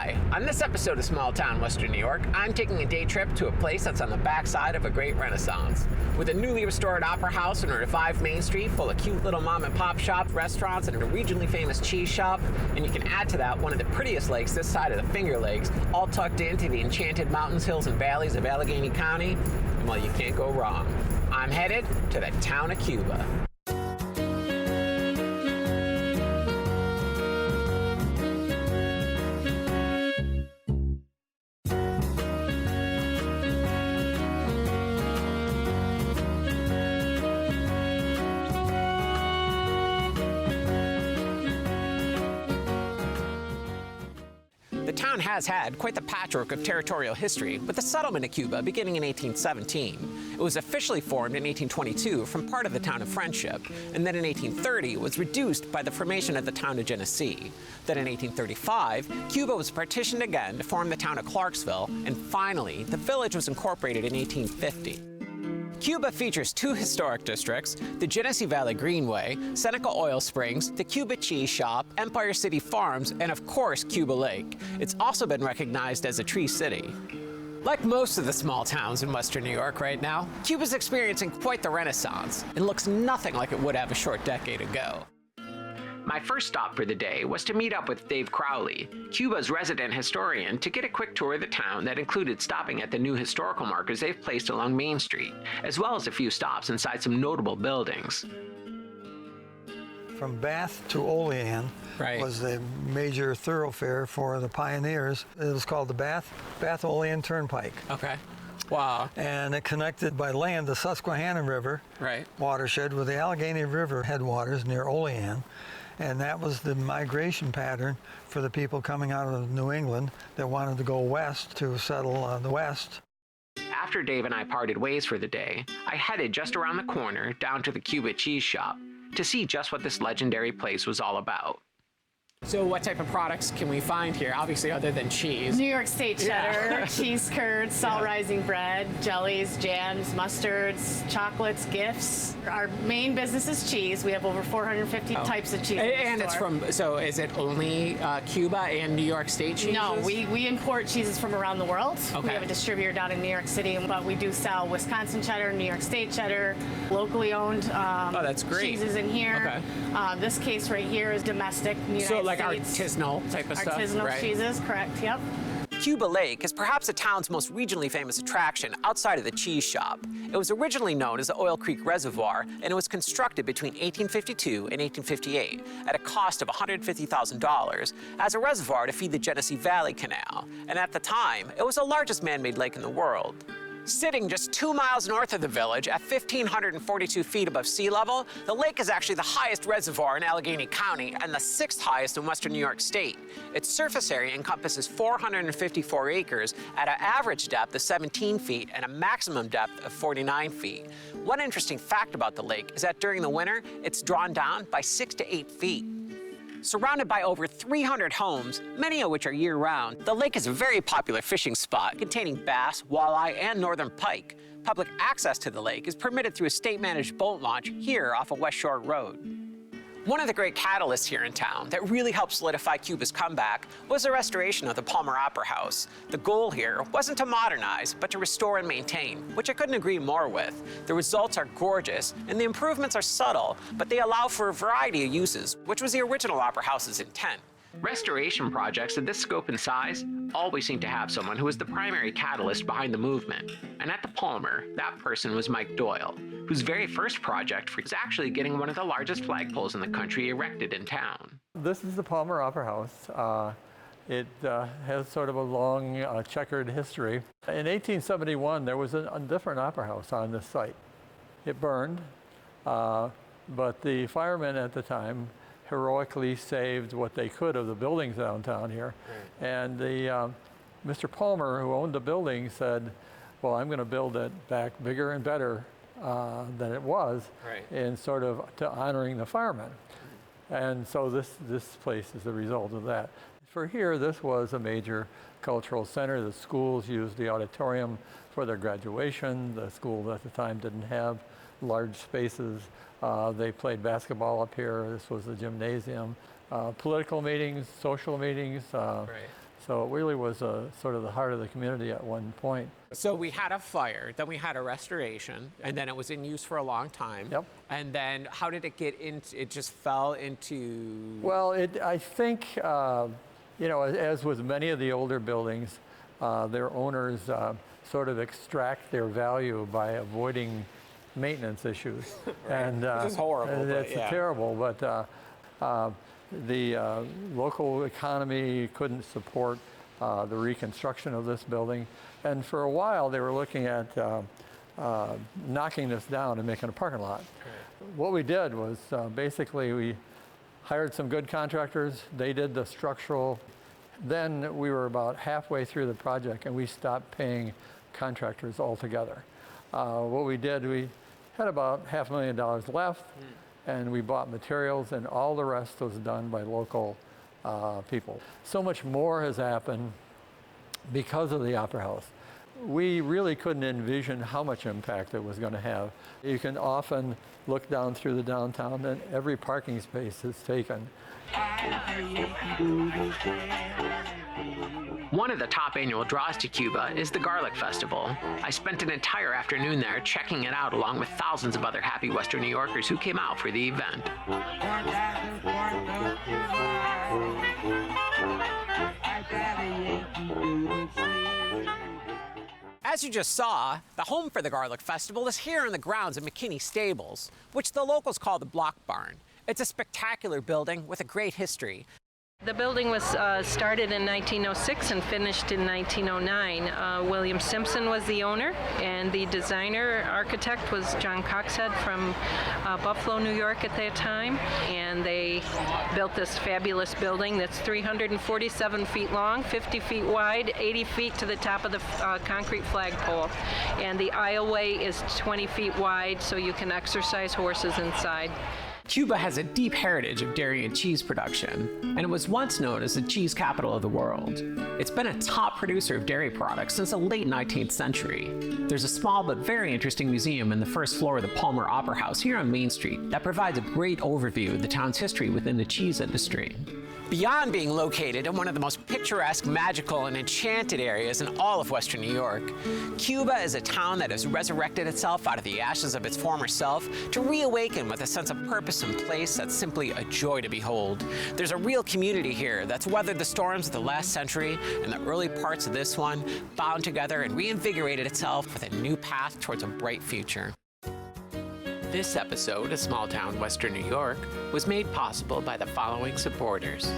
Hi, on this episode of Small Town, Western New York, I'm taking a day trip to a place that's on the backside of a great renaissance. With a newly restored opera house and a revived Main Street full of cute little mom and pop shops, restaurants, and a regionally famous cheese shop, and you can add to that one of the prettiest lakes this side of the Finger Lakes, all tucked into the enchanted mountains, hills, and valleys of Allegheny County, well, you can't go wrong. I'm headed to the town of Cuba. The town has had quite the patchwork of territorial history, with the settlement of Cuba beginning in 1817. It was officially formed in 1822 from part of the town of Friendship, and then in 1830 was reduced by the formation of the town of Genesee. Then in 1835, Cuba was partitioned again to form the town of Clarksville, and finally, the village was incorporated in 1850. Cuba features two historic districts, the Genesee Valley Greenway, Seneca Oil Springs, the Cuba Cheese Shop, Empire City Farms, and of course, Cuba Lake. It's also been recognized as a Tree City. Like most of the small towns in Western New York right now, Cuba's experiencing quite the renaissance and looks nothing like it would have a short decade ago. My first stop for the day was to meet up with Dave Crowley, Cuba's resident historian, to get a quick tour of the town that included stopping at the new historical markers they've placed along Main Street, as well as a few stops inside some notable buildings. From Bath to Olean was the major thoroughfare for the pioneers. It was called the Bath-Olean Turnpike. Okay. Wow. And it connected by land the Susquehanna River watershed with the Allegheny River headwaters near Olean. And that was the migration pattern for the people coming out of New England that wanted to go west to settle the west. After Dave and I parted ways for the day, I headed just around the corner down to the Cuba Cheese Shop to see just what this legendary place was all about. So what type of products can we find here, obviously other than cheese? New York State cheddar, cheese curds, salt rising bread, jellies, jams, mustards, chocolates, gifts. Our main business is cheese. We have over 450 types of cheese. And it's from, so is it only Cuba and New York State cheeses? No, we import cheeses from around the world. We have a distributor down in New York City, but we do sell Wisconsin cheddar, New York State cheddar, locally owned that's great. cheeses in here. Okay. This case right here is domestic, United States. Like artisanal type of stuff? Artisanal cheeses, correct, yep. Cuba Lake is perhaps the town's most regionally famous attraction outside of the cheese shop. It was originally known as the Oil Creek Reservoir, and it was constructed between 1852 and 1858 at a cost of $150,000 as a reservoir to feed the Genesee Valley Canal. And at the time, it was the largest man-made lake in the world. Sitting just 2 miles north of the village at 1,542 feet above sea level, the lake is actually the highest reservoir in Allegheny County and the 6th highest in Western New York State. Its surface area encompasses 454 acres at an average depth of 17 feet and a maximum depth of 49 feet. One interesting fact about the lake is that during the winter, it's drawn down by 6 to 8 feet. Surrounded by over 300 homes, many of which are year-round, the lake is a very popular fishing spot containing bass, walleye, and northern pike. Public access to the lake is permitted through a state-managed boat launch here off of West Shore Road. One of the great catalysts here in town that really helped solidify Cuba's comeback was the restoration of the Palmer Opera House. The goal here wasn't to modernize, but to restore and maintain, which I couldn't agree more with. The results are gorgeous, and the improvements are subtle, but they allow for a variety of uses, which was the original Opera House's intent. Restoration projects of this scope and size always seem to have someone who is the primary catalyst behind the movement. And at the Palmer, that person was Mike Doyle, whose very first project was actually getting one of the largest flagpoles in the country erected in town. This is the Palmer Opera House. It has sort of a long checkered history. In 1871, there was a different opera house on this site. It burned, but the firemen at the time heroically saved what they could of the buildings downtown here. And Mr. Palmer, who owned the building, said, well, I'm going to build it back bigger and better than it was, in sort of to honoring the firemen. And so this place is the result of that. For here, this was a major cultural center. The schools used the auditorium for their graduation. The school at the time didn't have large spaces. They played basketball up here. This was the gymnasium. Political meetings, social meetings. So it really was sort of the heart of the community at one point. So we had a fire, then we had a restoration, and then it was in use for a long time. Yep. And then how did it get into, it just fell into... Well, I think, you know, as with many of the older buildings, their owners sort of extract their value by avoiding maintenance issues. Right. And this is horrible. It's terrible, but the local economy couldn't support the reconstruction of this building. And for a while, they were looking at knocking this down and making a parking lot. Right. What we did was basically we hired some good contractors. They did the structural. Then we were about halfway through the project, and we stopped paying contractors altogether. What we did, we had about $500,000 left, and we bought materials, and all the rest was done by local people. So much more has happened because of the Opera House. We really couldn't envision how much impact it was going to have. You can often look down through the downtown, and every parking space is taken. One of the top annual draws to Cuba is the Garlic Festival. I spent an entire afternoon there checking it out along with thousands of other happy Western New Yorkers who came out for the event. As you just saw, the home for the Garlic Festival is here in the grounds of McKinney Stables, which the locals call the Block Barn. It's a spectacular building with a great history. The building was started in 1906 and finished in 1909. William Simpson was the owner, and the designer architect was John Coxhead from Buffalo, New York at that time. And they built this fabulous building that's 347 feet long, 50 feet wide, 80 feet to the top of the concrete flagpole. And the aisleway is 20 feet wide, so you can exercise horses inside. Cuba has a deep heritage of dairy and cheese production, and it was once known as the cheese capital of the world. It's been a top producer of dairy products since the late 19th century. There's a small but very interesting museum in the first floor of the Palmer Opera House here on Main Street that provides a great overview of the town's history within the cheese industry. Beyond being located in one of the most picturesque, magical, and enchanted areas in all of Western New York, Cuba is a town that has resurrected itself out of the ashes of its former self to reawaken with a sense of purpose and place that's simply a joy to behold. There's a real community here that's weathered the storms of the last century and the early parts of this one, bound together and reinvigorated itself with a new path towards a bright future. This episode of Small Town Western New York was made possible by the following supporters.